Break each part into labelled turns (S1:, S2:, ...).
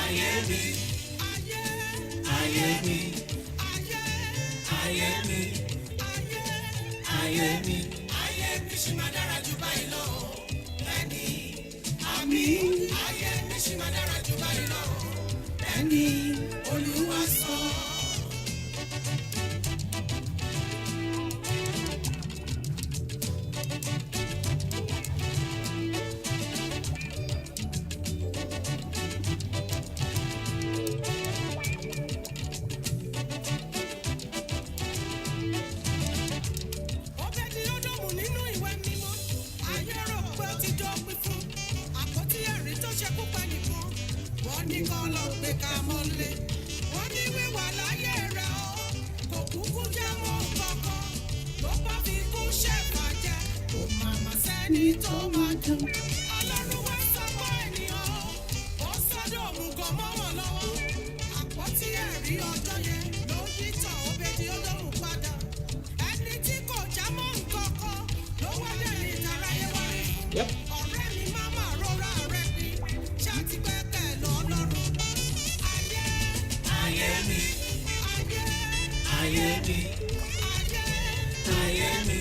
S1: ayé mi, ayé mi, ayé mi, ayé mi, ayé mi ṣì máa dára jù báyìí lọ. Bẹ́ẹ̀ni, àmín, ayé mi ṣì máa dára jù báyìí lọ. Bẹ́ẹ̀ni, Olúwa sọ. Ní kọ́ lọ gbé ká mọ́lé wọ́n ní wíwà láyé rẹ̀ o kò kúkú jẹ́ mọ́ kankan ló bá fi kú ṣèbàjẹ́ kò màmá sẹ́ni tó máa dùn. Ọlọ́run wá sọ́kọ́ ènìyàn ó sọ́dọ̀ òmùgọ̀ mọ́ wọn lọ́wọ́ àpótí ẹ̀rí ọjọ́ yẹn ló yí tàn Obedi-Odomu padà ẹni tí kò já mọ́ nǹkan kan ló wọlé ní ìdárayé wáyé ọ̀rẹ́ mi má má rọra rẹ̀ bí ṣáà ti gbẹ́kẹ̀ lọ́lọ́run. Ayé mi, ayé mi, ayé mi,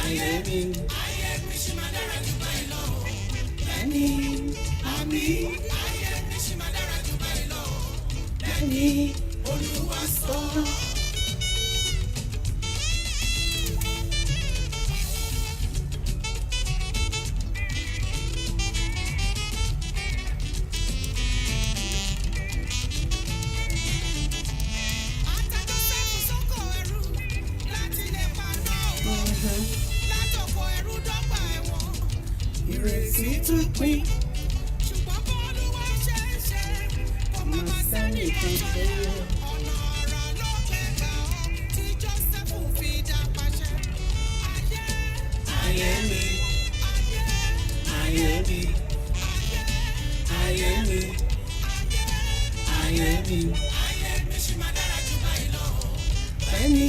S1: ayé mi, ayé mi ṣì máa dára jù báyìí lọ. Bẹ́ẹ̀ni, àmín, ayé mi ṣì máa dára jù báyìí lọ. Bẹ́ẹ̀ni, Olúwa sọ. Ìrètí tún pín. Ṣùgbọ́n bọ́ọ̀lù wá ṣe é ṣe kò má má sẹ́ni kankan. Ọ̀nà àrà ló gbé ga ọ́ tí Jósẹ́fù fi dá pàṣẹ. Ayé mi, ayé mi, ayé mi, ayé mi, ayé mi ṣì máa dára jù báyìí lọ. Bẹ́ẹ̀ni,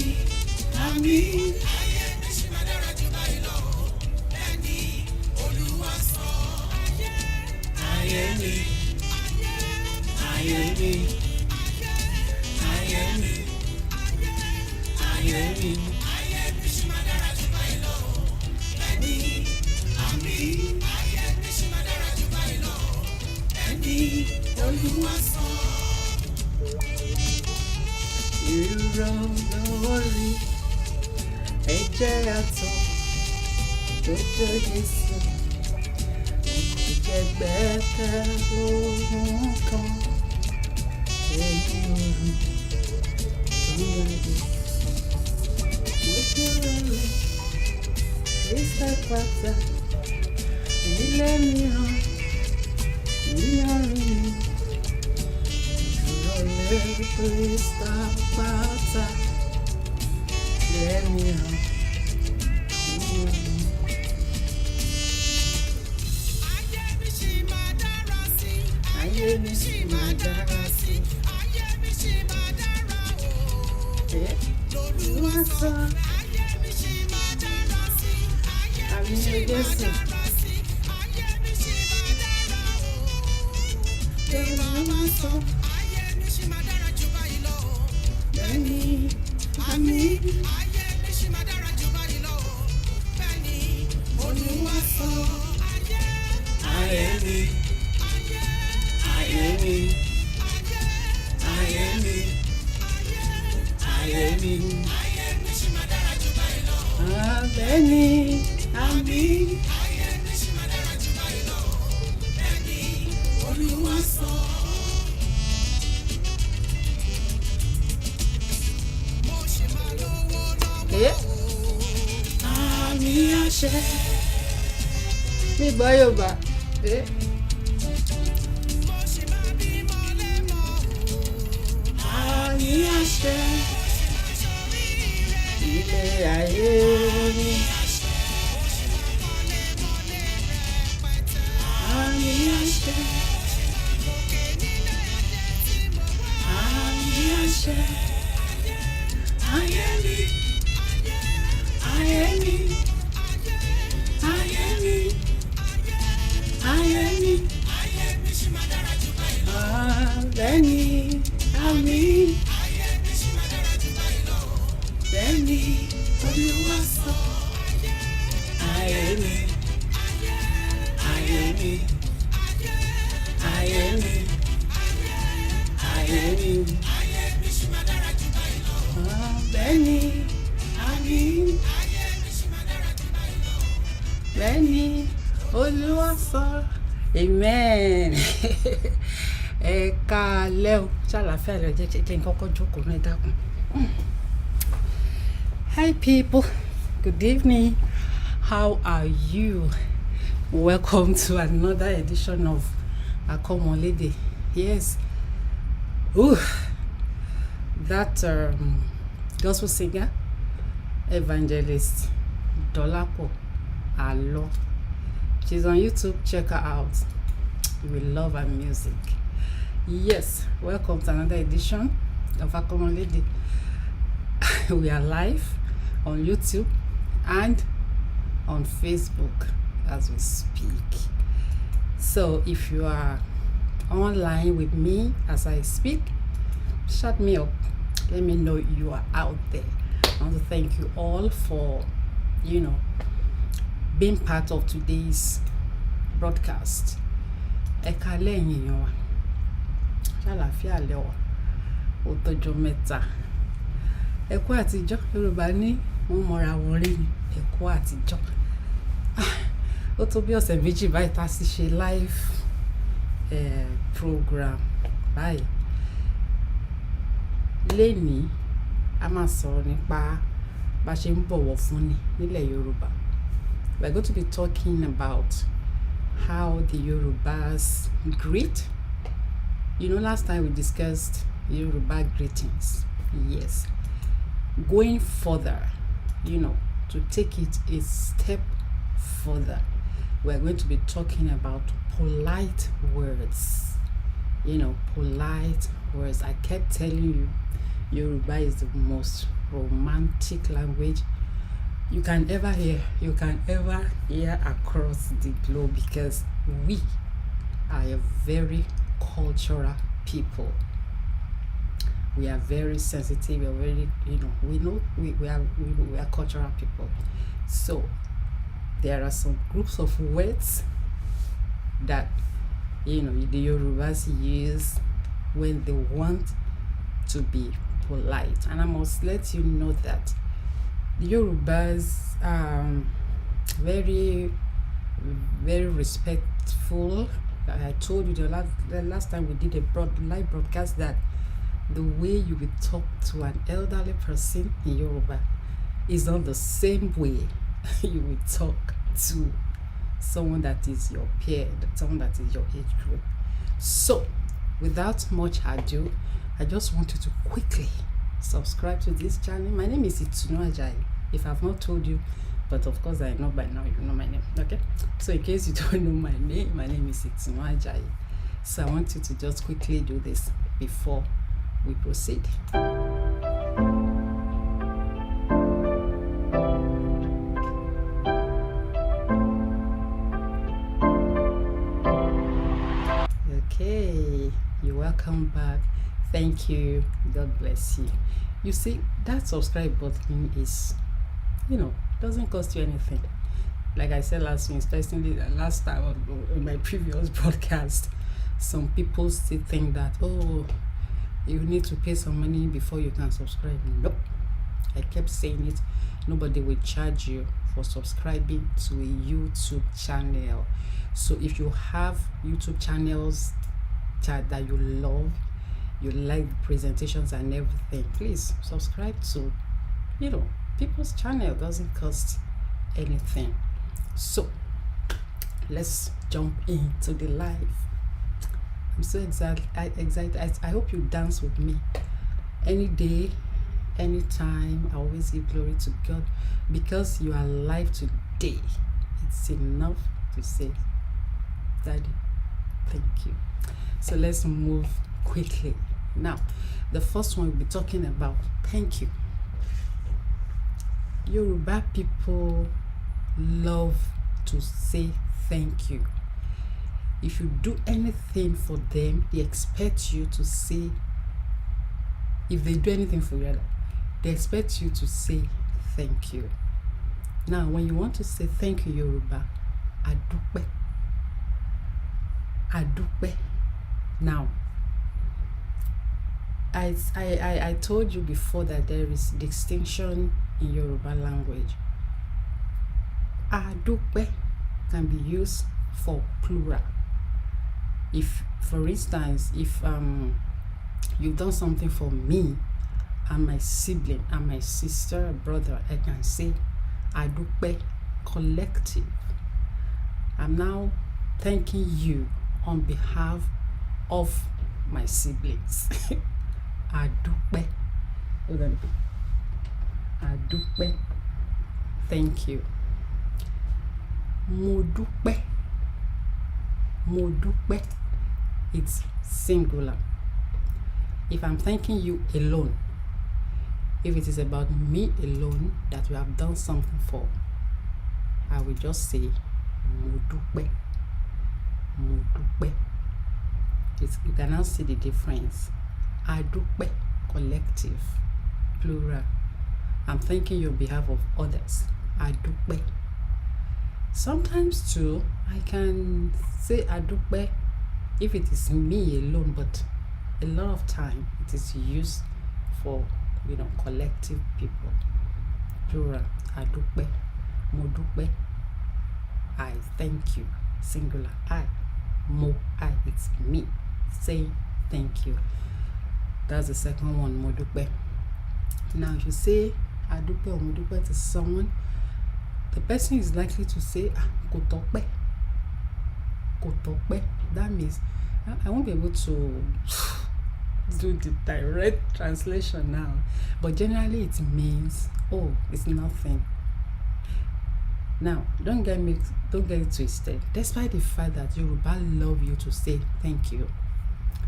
S1: àmín. Ayé mi ṣì máa dára jù báyìí lọ. Bẹ́ẹ̀ni, Olúwa sọ. Ayé mi, ayé mi, ayé mi, ayé mi, ayé mi ṣì máa dára jù báyìí lọ. Bẹ́ẹ̀ni, àmín. Ayé mi ṣì máa dára jù báyìí lọ. Bẹ́ẹ̀ni, Olúwa sọ.
S2: Ìrànlọ́wọ́rí ẹ̀jẹ̀ àtọ̀ tó jẹ́ Jésù kò jẹ́ gbẹ́kẹ̀ lóhun kan ẹ̀yìn orin ìrìnàjò ojú rẹ̀ ìṣẹ́ pátá ilé mìíràn ìyọrin ìrọ̀lẹ́ Krista pátá lẹ́mìíràn ìyọrin.
S1: Ayé mi ṣì máa dára sí.
S2: Ayé mi ṣì máa dára sí.
S1: Ayé mi ṣì máa dára o.
S2: Lolúwa sọ.
S1: Ayé mi ṣì máa dára sí. Ayé mi
S2: Àmín
S1: ṣì máa
S2: Jésù.
S1: dára sí. Ayé mi ṣì máa dára o.
S2: Lolúwa sọ.
S1: Ayé mi ṣì máa dára jù báyìí lọ.
S2: Bẹ́ẹ̀ni, àmín.
S1: Ayé mi ṣì máa dára jù báyìí lọ. Bẹ́ẹ̀ni, Olúwa sọ.
S2: Ayé mi,
S1: Ayé mi,
S2: ayé mi, ayé mi.
S1: ayé mi ṣì máa dára jù báyìí lọ.
S2: Bẹ́ẹ̀ni, àmín.
S1: Ayé mi ṣì máa dára jù báyìí lọ. Bẹ́ẹ̀ni, Olúwa sọ. Mo ṣì máa lówó lọ́wọ́.
S2: Àmì àṣẹ. Mi gbọ́ Yorùbá.
S1: Mo ṣì máa bímọ lẹ́mọ̀.
S2: Àmì àṣẹ.
S1: Máa ṣoríire.
S2: Ilé ayé mi.
S1: Mo ṣì máa kọ́lé mọ́lé rẹpẹtẹ.
S2: Àmì àṣẹ.
S1: Máa gòkè nílé ayé tí mo wá.
S2: Àmì àṣẹ.
S1: Ayé mi,
S2: Ayé mi, ayé mi, ayé mi.
S1: ayé mi ṣì máa dára jù
S2: àmín.
S1: ayé mi ṣì máa dára jù báyìí lọ.
S2: Bẹ́ẹ̀ ni Olúwa sọ. Ayé mi, ayé mi, ayé mi, ayé mi.
S1: ayé mi ṣì máa dára jù báyìí lọ.
S2: Bẹ́ẹ̀ ni àmín.
S1: ayé mi ṣì máa dára jù báyìí lọ.
S2: Bẹ́ẹ̀ ni Olúwa sọ. Amen. Ẹ káalẹ́ o, ṣàlàáfíà lọ jẹ́ n kọ́kọ́ jókòó náà dákun. Hi people, good evening. How are you? Welcome to another edition of MỌL'ÈDÈ. Yes. Ooh, that gospel singer, evangelist Dolapo Alo. She's on YouTube. Check her out. You will love her music. Yes, welcome to another edition of MỌL'èDè. We are live on YouTube and on Facebook as we speak. So if you are online with me as I speak, shut me up. Let me know you are out there. I want to thank you all for, being part of today's broadcast. Ẹ káalẹ́ ẹ̀yin èèyàn wa. Ṣàlàáfíà lẹ wà. Ó tọ́jọ́ mẹ́ta. Ẹ kú àtijọ́. Yorùbá ní wọ́n mọra wọn rí ni. Ẹ kú àtijọ́. Ó tó bí ọ̀sẹ̀ méjì báyìí tá a sì ṣe live program báyìí. Lénìí a máa sọ̀rọ̀ nípa bá ṣe ń bọ̀wọ̀ fúnni nílẹ̀ Yorùbá. We're going to be talking about how the Yorubas greet. Last time we discussed Yoruba greetings. Yes. Going further, to take it a step further, we're going to be talking about polite words. Polite words. I kept telling you, Yoruba is the most romantic language you can ever hear across the globe, because we are a very cultural people. We are very sensitive. We are very, we are cultural people. So there are some groups of words that the Yorubas use when they want to be polite, and I must let you know that the Yorubas very, very respectful. I told you the last time we did a live broadcast that the way you will talk to an elderly person in Yoruba is not the same way you will talk to someone that is your peer, someone that is your age group. So, without much ado, I just want you to quickly subscribe to this channel. My name is Itunu Ajayi. If I've not told you, but of course I know by now you know my name. Okay, so in case you don't know my name is Itunu Ajayi. So I want you to just quickly do this before we proceed. Okay, you're welcome back. Thank you. God bless you. You see, that subscribe button is, doesn't cost you anything. Like I said last week, especially the last time on my previous broadcast, some people still think that, you need to pay some money before you can subscribe. Nope. I kept saying it. Nobody will charge you for subscribing to a YouTube channel. So if you have YouTube channels that you love, you like the presentations and everything, please subscribe to people's channel. Doesn't cost anything. So let's jump into the live. I'm so excited. I hope you dance with me any day, anytime. I always give glory to God, because you are alive today. It's enough to say, Daddy, thank you. So let's move quickly. Now, the first one we'll be talking about thank you. Yoruba people love to say thank you. If you do anything for them, they expect you to say if they do anything for you, they expect you to say thank you. Now, when you want to say thank you, Yoruba, adúpẹ́. Adúpẹ́. Now, I told you before that there is distinction in Yoruba language. Adúpẹ́ can be used for plural. If, for instance, if you've done something for me and my sibling and my sister or brother, I can say adúpẹ́ collective. I'm now thanking you on behalf of my siblings. Adúpẹ́. Hold on. Adúpẹ́. Thank you. Mo dúpẹ́. Mo dúpẹ́. It's singular. If I'm thanking you alone, if it is about me alone that you have done something for, I will just say mo dúpẹ́. Mo dúpẹ́. You can now see the difference. Adúpẹ́ collective, plural. I'm thanking you on behalf of others. Adúpẹ́. Sometimes too, I can say adúpẹ́ if it is me alone, but a lot of time it is used for, collective people. Plural. Adúpẹ́. Mo dúpẹ́. I thank you. Singular. I. Mo. I. It's me. Say thank you. That's the second one. Mo dúpẹ́. Now, if you say adúpẹ́ or mo dúpẹ́ to someone, the person is likely to say kò tọ́pẹ́. Kò tọ́pẹ́. That means I won't be able to do the direct translation now, but generally it means, oh, it's nothing. Now, don't get it twisted. Despite the fact that Yoruba love you to say thank you,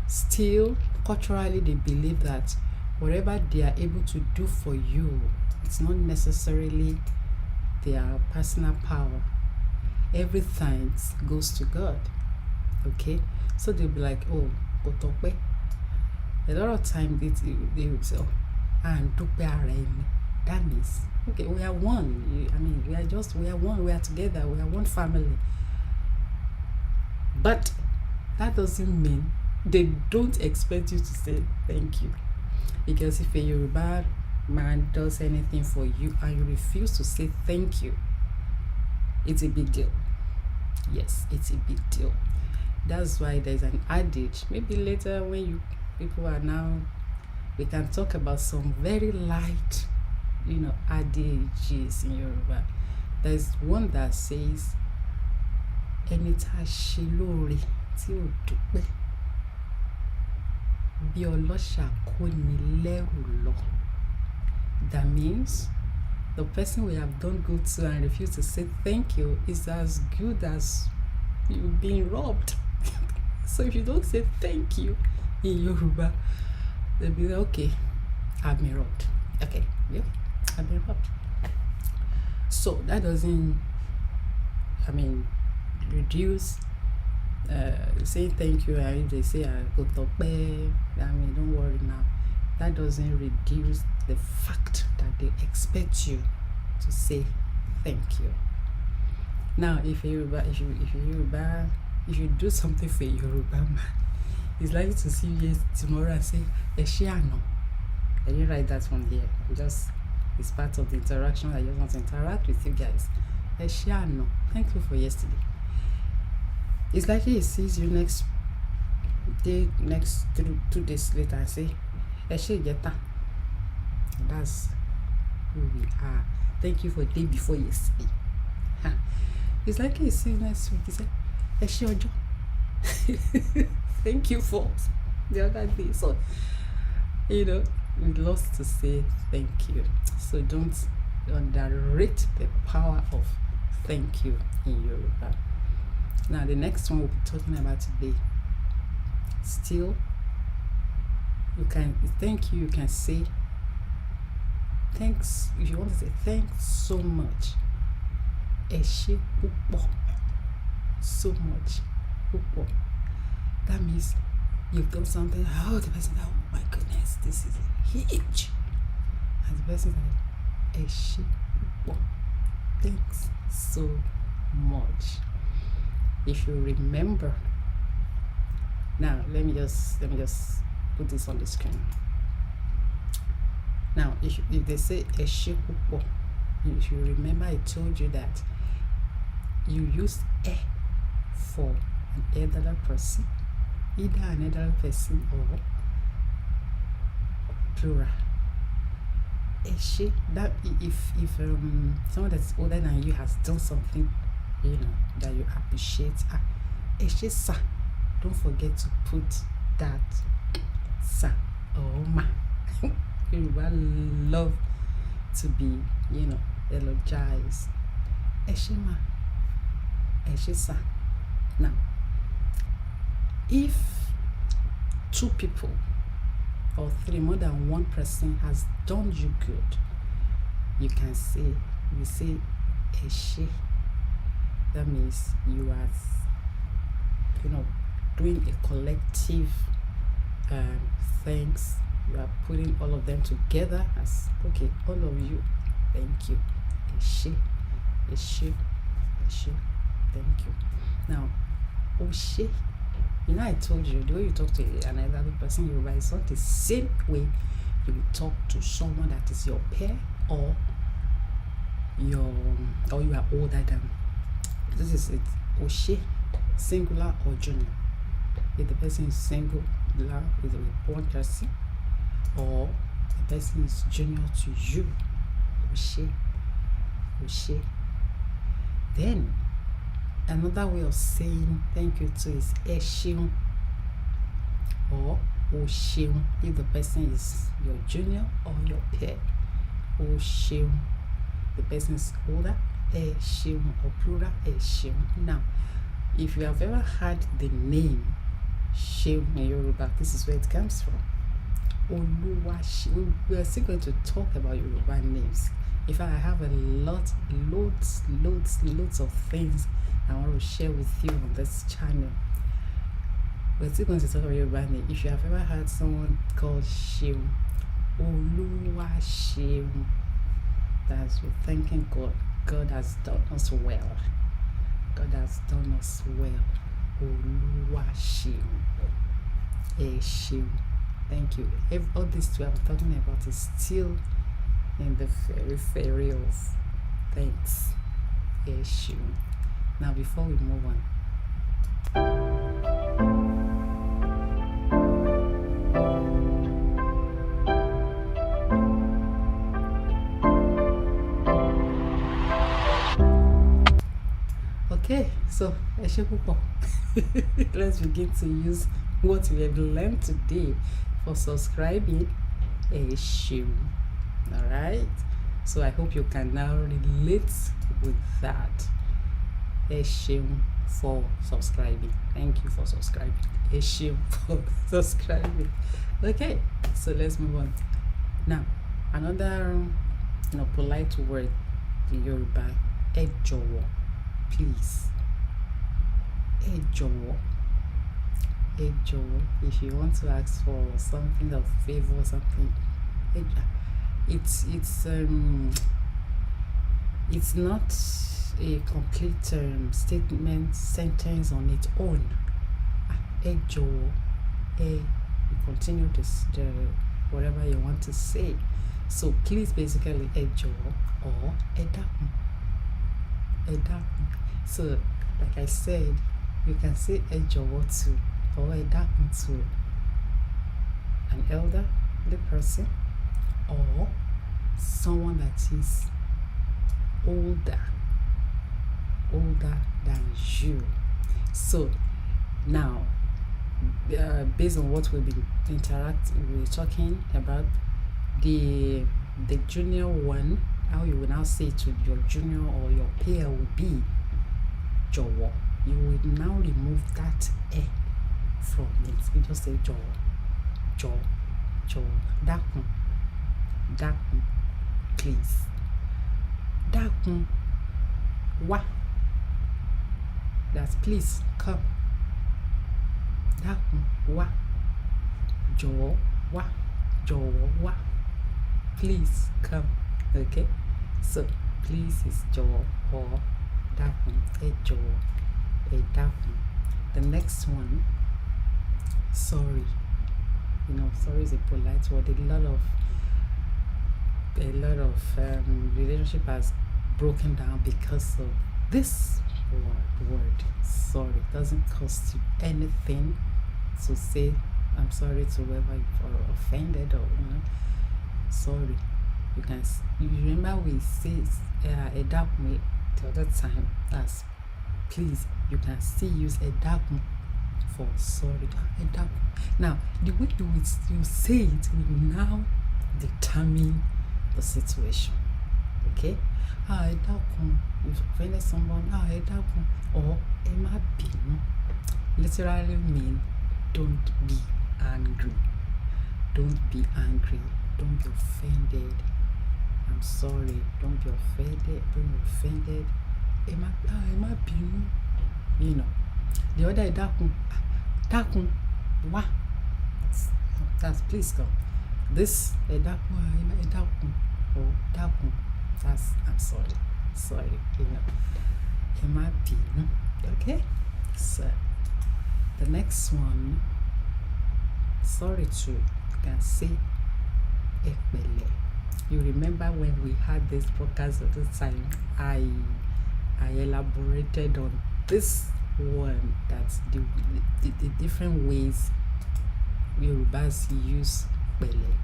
S2: still culturally they believe that whatever they are able to do for you, it's not necessarily their personal power. Every thanks goes to God. Okay, so they'll be like, oh, kò tọ́pẹ́. A lot of time they will say, oh, and dúpẹ́ ara ẹni. That means, okay, we are one. We are one. We are together. We are one family. But that doesn't mean they don't expect you to say thank you. Because if a Yoruba man does anything for you and you refuse to say thank you, it's a big deal. Yes, it's a big deal. That's why there's an adage. Maybe later when people are now, we can talk about some very light, adages in Yoruba. There's one that says, ẹni tá a ṣe lóore tí ò dúpẹ́, bí ọlọ́ṣà kò ní lẹ́rù lọ. That means the person we have done good to and refuse to say thank you is as good as you being robbed. So if you don't say thank you in Yoruba, they'll be like, okay, I've been robbed. Okay, yeah, I've been robbed. So that doesn't, reduce saying thank you. And if they say kò tọ́pẹ́, don't worry now. That doesn't reduce the fact that they expect you to say thank you. Now, if you do something for a Yoruba man, he's likely to see you tomorrow and say, ẹ ṣé àná. I didn't write that one here. It's part of the interaction. I just want to interact with you guys. Ẹ ṣé àná. Thank you for yesterday. It's likely he sees you next 2 days later and say, ẹ ṣé ìjẹta. That's who we are. Thank you for the day before yesterday. It's likely he sees you next week. He said, ẹ ṣé ọjọ́. Thank you for the other day. So, we lost to say thank you. So don't underrate the power of thank you in Yoruba. Now, the next one we'll be talking about today. Still, you can thank you. You can say thanks. If you want to say thanks so much, ẹ ṣé púpọ̀. So much, púpọ̀. That means you've done something. Oh, the person, oh my goodness, This is huge. And the person said, Eshe púpọ̀. Thanks so much. If you remember, now let me just put this on the screen. Now, if they say Eshe púpọ̀, if you remember, I told you that you use e for an elderly person, either an elderly person or plural. Eshe, that if someone that's older than you has done something, that you appreciate, Eshe sa. Don't forget to put that sa or ma. Yoruba love to be, elogize. Eshe ma, Eshe sa. Now, if two people or three, more than one person has done you good, you say Eshe. That means you are, doing a collective thanks. You are putting all of them together as, okay, all of you, thank you. Eshe, Eshe, Eshe, thank you. Now, Oshe, I told you, the way you talk to another person, Yoruba, is not the same way you will talk to someone that is your peer or you are older than. This is it. Oshe, singular or junior. If the person is singular, is a born person, or the person is junior to you, Oshe, Oshe. Then another way of saying thank you too is Esheun or Osheun if the person is your junior or your peer. Osheun, the person is older, Esheun or plural, Esheun. Now, if you have ever heard the name Sheun in Yoruba, this is where it comes from. Oluwaseun. We are still going to talk about Yoruba names. In fact, I have loads of things I want to share with you on this channel. We're still going to talk about Yoruba name. If you have ever heard someone called Sheun, Oluwaseun, that's we're thanking God. God has done us well. God has done us well. Oluwaseun, Esheun. Thank you. All these two I'm talking about is still in the fairy of thanks. Esheun. Now, before we move on, okay, so Eshe púpọ̀. Let's begin to use what we have learned today for subscribing. Esheun. All right, so I hope you can now relate with that. Esheun for subscribing. Thank you for subscribing. Esheun for subscribing. Okay, so let's move on. Now, another polite word in Yoruba, ẹ jọ̀wọ́, please. Ẹ jọ̀wọ́. Ẹ jọ̀wọ́. If you want to ask for something of favor or something, it's not a complete sentence on its own. Ẹ jọ̀wọ́. You continue whatever you want to say. So please, basically, ẹ jọ̀wọ́ or ẹ dákun. Ẹ dákun. So, like I said, you can say ẹ jọ̀wọ́ to or ẹ dákun to an elderly person or someone that is older than you. So now, based on what we've been we're talking about, the junior one, how you will now say to your junior or your peer will be jọ̀wọ́. You will now remove that e from it. You just say jọ̀wọ́, dákun, please. Dákun, wá. That's please, come. Dákun, wá. Jọ̀wọ́, wá. jọ̀wọ́ wá. Please come. Okay? So please is jọ̀wọ́, dákun, ẹ jọ̀wọ́, ẹ dákun. The next one, sorry. You know, sorry is a polite word. A lot of relationship has broken down because of this word. Sorry. It doesn't cost you anything to say I'm sorry to whoever you've offended, or sorry. You remember we said edakun the other time as please. You can still use edakun for sorry. Edakun. Now the way you say it will now determine the situation. Okay? Edakun. You've offended someone. Edakun. Or ẹ má bínú literally mean don't be angry. Don't be angry. Don't be offended. I'm sorry. Don't be offended. Don't be offended. Ẹ má bínú. You know. The other dákun wá. That's please come. This dákun or dákun. That's I'm sorry. Sorry. You know. Ẹ má bínú. Okay? So the next one, sorry too. You can say ẹ pẹ̀lẹ́. You remember when we had this podcast at the time, I elaborated on this one, that's the different ways Yorubas use pẹ̀lẹ́.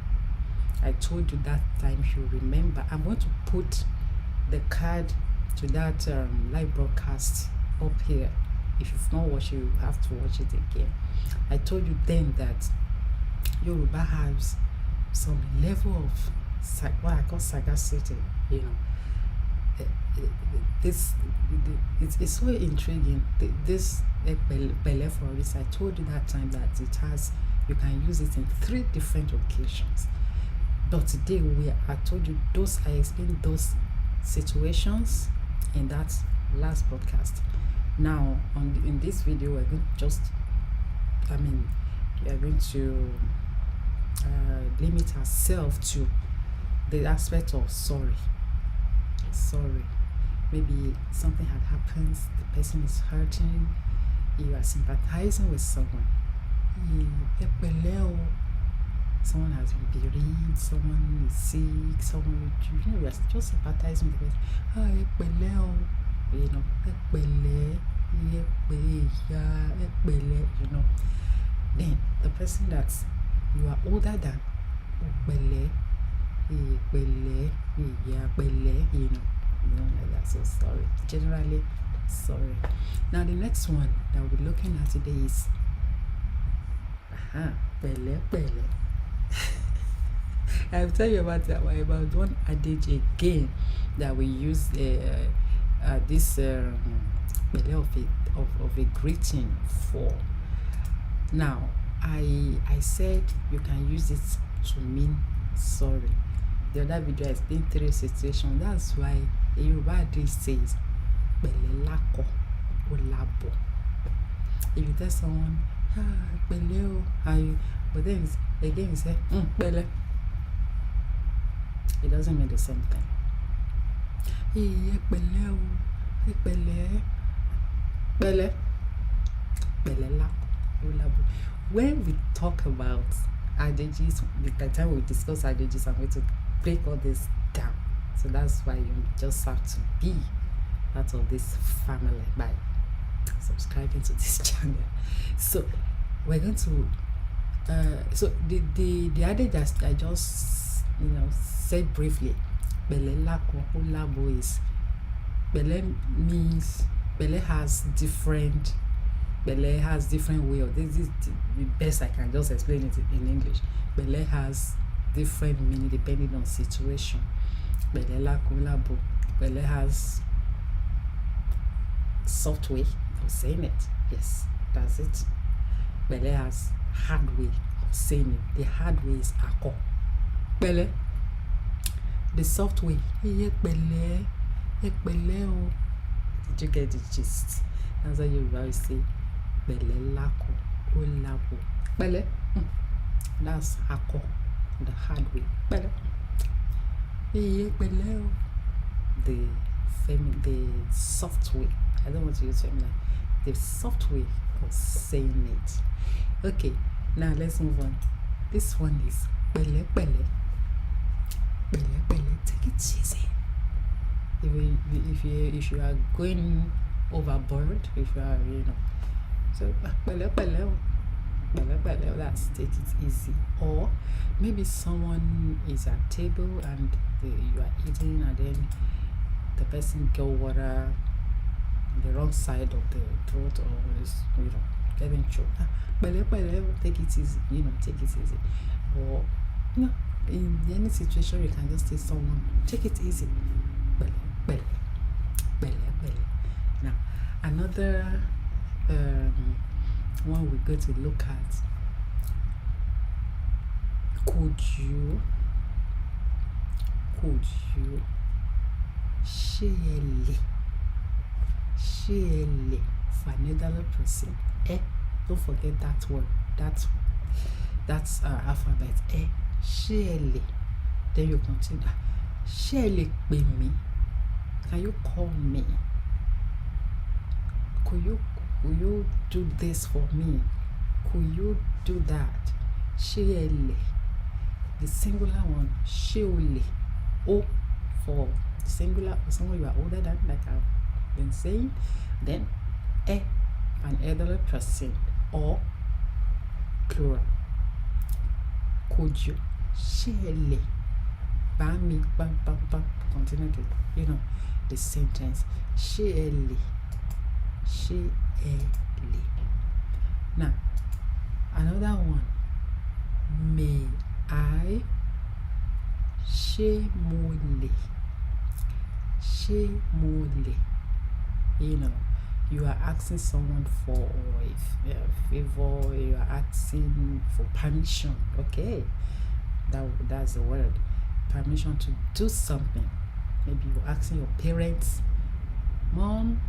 S2: I told you that time, if you remember. I'm going to put the card to that live broadcast up here. If you've not watched it, you have to watch it again. I told you then that Yoruba has some level of what I call sagacity. You know, it's so intriguing. This pẹ̀lẹ́ for this, I told you that time that you can use it in 3 different occasions. But today I told you I explained those situations in that last broadcast. Now in this video we're going to limit ourselves to the aspect of sorry. Maybe something had happened, the person is hurting, you are sympathizing with someone. Someone has been bereaved, someone is sick, someone you are just sympathizing with the person. You know, then the person that you are older than, you know, like that. So sorry, generally sorry. Now the next one that we'll be looking at today is pẹ̀lẹ́. I'll tell you about one adage again that we use this pẹ̀lẹ́ of a greeting for. Now I said you can use it to mean sorry. The other video I explained 3 situations. That's why a Yoruba adage says pẹ̀lẹ́ lákọ ó lábọ̀. If you tell someone pẹ̀lẹ́ o, how you, but then again you say pẹ̀lẹ́, it doesn't mean the same thing. Pẹ̀lẹ́ o, pẹ̀lẹ́ lákọ ó lábọ̀. When we talk about adages, by the time we discuss adages, I'm going to break all this down. So that's why you just have to be part of this family by subscribing to this channel. So we're going to so the adage I just said briefly, pẹ̀lẹ́ lákọ ó lábọ̀, is pẹ̀lẹ́ means pẹ̀lẹ́ has different way of this is the best I can just explain it in English. Pẹ̀lẹ́ has different meaning depending on situation. Pẹ̀lẹ́ lákọ ó lábọ̀. Pẹ̀lẹ́ has soft way of saying it. Yes, that's it. Pẹ̀lẹ́ has hard way of saying it. The hard way is akọ. Pẹ̀lẹ́. The soft way, pẹ̀lẹ́ o. Did you get the gist? That's how you always say pẹ̀lẹ́ lákọ ó lábọ̀. Pẹ̀lẹ́, that's akọ. the hard way. Pẹ̀lẹ́. Pẹ̀lẹ́ o. The soft way. I don't want to use feminine. The soft way of saying it. Okay, now let's move on. This one is pẹ̀lẹ́ pẹ̀lẹ́. Pẹ̀lẹ́ pẹ̀lẹ́. Take it easy. If you are going overboard, if you are, so pẹ̀lẹ́ pẹ̀lẹ́ o. Pẹ̀lẹ́ pẹ̀lẹ́, that's take it easy. Or maybe someone is at table and you are eating, and then the person get water on the wrong side of the throat, or is getting choked. Pẹ̀lẹ́ pẹ̀lẹ́, take it easy. Take it easy. Or in any situation, you can just say someone, take it easy. Pẹ̀lẹ́ pẹ̀lẹ́. Now another one we're going to look at. Could you ṣé ẹ lè for another person? Don't forget that word. That's alphabet. Ṣé ẹ lè. Then you continue. Ṣé ẹ lè pè mí? Can you call me? Could you do this for me? Could you do that? Ṣé ẹ lè. The singular one, ṣé o lè. O for singular, for someone you are older than, like I've been saying. Then for an elderly person, or plural. Could you. Ṣé ẹ lè. Bam, continue to, the sentence. Ṣé ẹ lè. Ṣé ẹ lè. Now, another one. May I. Ṣé mo lè. Ṣé mo lè. You are asking someone for a favor, you are asking for permission. Okay, that's the word. Permission to do something. Maybe you're asking your parents, Mom,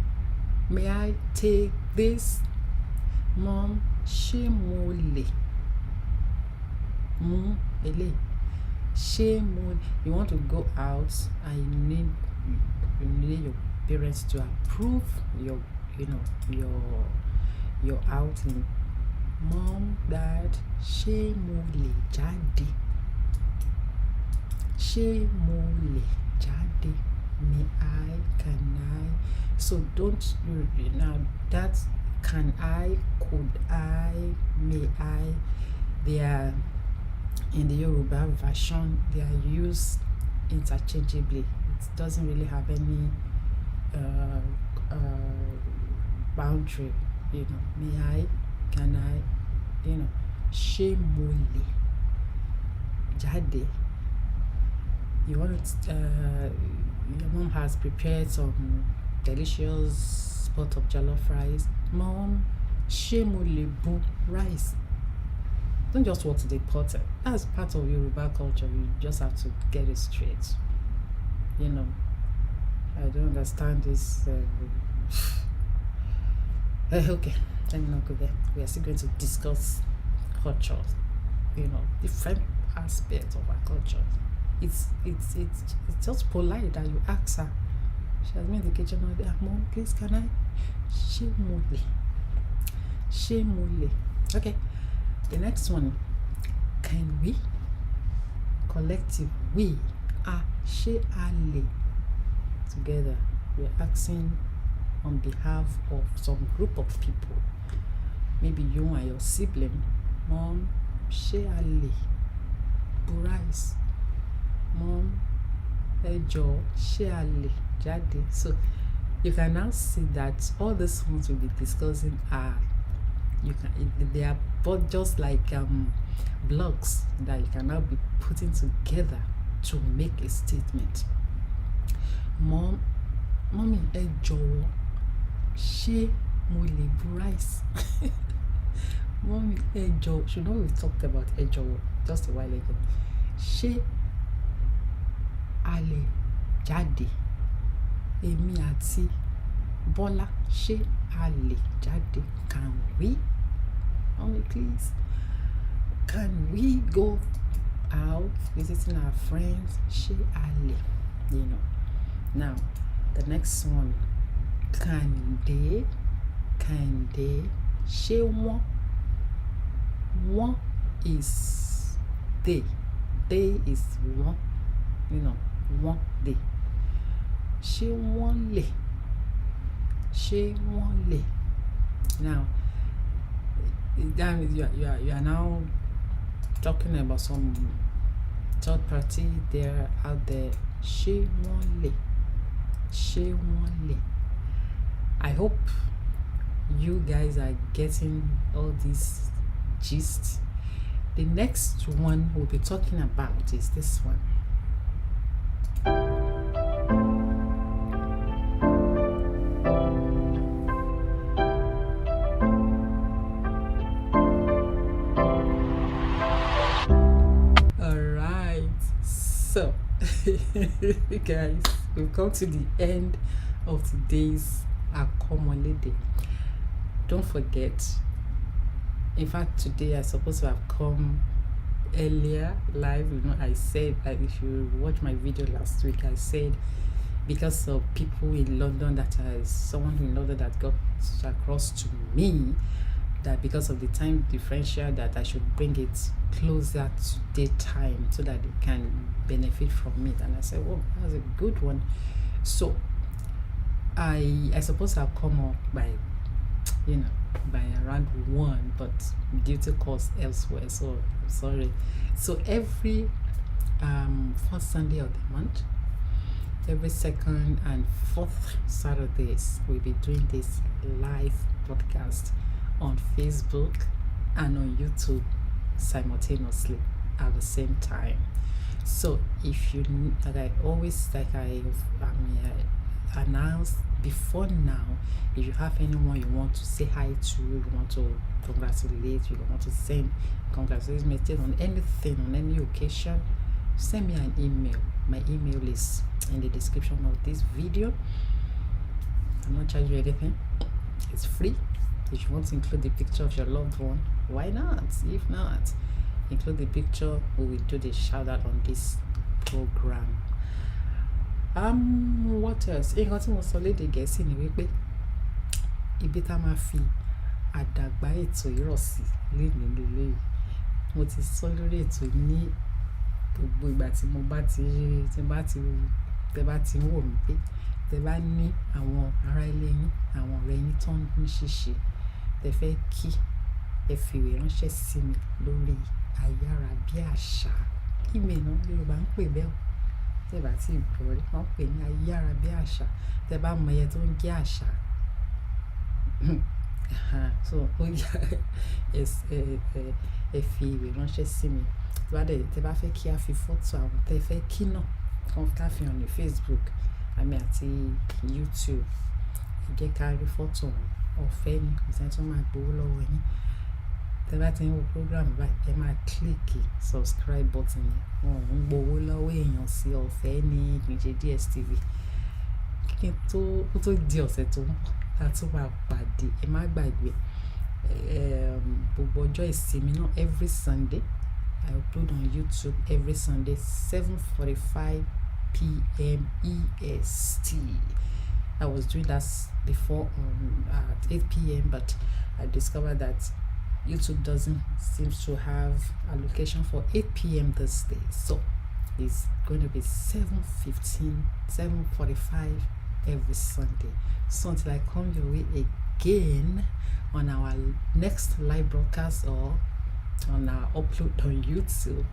S2: may I take this? Mom, ṣé mo lè. Ṣé mo. You want to go out and you need your parents to approve your outing. Mom, Dad, ṣé mo lè jáde. Ṣé mo lè jáde. Can I. So don't that can I, could I, may I, they are in the Yoruba version, they are used interchangeably. It doesn't really have any boundary. May I, can I, ṣé mo lè jáde. You want your mom has prepared some delicious pot of jollof rice. Mom, ṣé mo lè bu rice. Don't just water the pot. That's part of Yoruba culture. You just have to get it straight. I don't understand this. Okay, let me not go there. We are still going to discuss cultures. Different aspects of our culture. It's just polite that you ask her. She has been in the kitchen all day. Mom, please, can I? Ṣé mo lè. Ṣé mo lè. Okay. The next one. Can we? Collective. We are. Ṣé a lè. Together. We're asking on behalf of some group of people. Maybe you and your sibling. Mom, ṣé a lè. Bu rice. Mom, ẹ jọ̀ọ́, ṣé a lè jáde. So you can now see that all these ones we'll be discussing they are both just like blocks that you can now be putting together to make a statement. Mommy, ẹ jọ̀ọ́, ṣé mo lè bu rice. Mommy, ẹ jọ̀ọ́. You know we talked about ẹ jọ̀ọ́ just a while ago. Ṣé a lè jáde. Èmi àti Bọ́lá, ṣé a lè jáde. Can we? Mommy, please. Can we go out? out, visiting our friends, ṣé a lè, you know. Now, the next one, Kàndé, ṣé wọ́n. Wọ́n is they. They is wọ́n, you know, wọ́n, they. Ṣé wọ́n lè. Now, that means you are now talking about some third party there out there. Ṣé wọ́n lè. I hope you guys are getting all these gist. The next one we'll be talking about is this one. So, guys, we've come to the end of today's MỌL'èDè. Don't forget, in fact, today I supposed to have come earlier live. You know, I said that if you watch my video last week, I said because of people in London, someone in London that got across to me, that because of the time differential, that I should bring it closer to daytime so that they can benefit from it. And I said, oh, that was a good one. So I suppose I'll come up by around 1, but due to course elsewhere, so I'm sorry. So every first Sunday of the month, every second and fourth Saturdays, we'll be doing this live broadcast on Facebook and on YouTube simultaneously at the same time. So if you, I announced before now, if you have anyone you want to say hi to, you want to congratulate, you want to send congratulations message on anything, on any occasion, send me an email. My email is in the description of this video. I'm not charging you anything, it's free. If you want to include the picture of your loved one, why not? If not, include the picture. We will do the shout out on this program. What else? Nǹkan tí mo sọ lédè Gẹ̀ẹ́sì ni wípé ibi tá máa fi àdàgbà ètò ìrọ̀sí lénìí lélẹ́yìí. Mo ti sọ lórí ètò ní gbogbo ìgbà tí tẹ́ bá ti wò mí pé tẹ́ bá ní àwọn ará ilé yín, àwọn ọ̀rẹ́ yín tó ń ṣiṣẹ́, tẹ́ fẹ́ kí ẹ fi ìwé ránṣẹ́ sí mi lórí ayárabíàṣá. Email náà Yorùbá ń pè bẹ́ẹ̀ o. Tẹ́ bá ti gbọ́ rí, wọ́n pè ní ayárabíàṣá. Tẹ́ bá mọ iye tó ń jẹ́ àṣà. So ẹ fi ìwé ránṣẹ́ sí mi. Tẹ́ bá fẹ́ kí a fi fọ́tò àwọn tẹ́ fẹ́ kí náà, ká fi hàn ní Facebook àti YouTube. Ẹ jẹ́ ká rí fọ́tò ọ̀fẹ́ ni, kò sẹ́ni tó máa gbowó lọ́wọ́ yín. Tẹ́ bá ti ń wo program báyìí, ẹ máa click subscribe button yẹn. Wọn ò ń gbowó lọ́wọ́ èèyàn, sí ọ̀fẹ́ ní kì í ṣe DSTV. Kí n tó di ọ̀sẹ̀ tó ń bọ̀, a tún máa pàdé. Ẹ má gbàgbé gbogbo ọjọ́ ìsinmi náà, every Sunday I upload on YouTube every Sunday 7:45 p.m. EST. I was doing that before at 8 p.m. but I discovered that YouTube doesn't seem to have allocation for 8 p.m. this day, so it's going to be 7:45 every Sunday. So until I come your way again on our next live broadcast or on our upload on YouTube,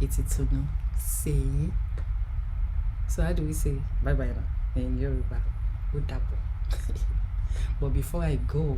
S2: it's Itunu say. So how do we say bye bye now in Yoruba? Ó dàbọ̀. But before I go,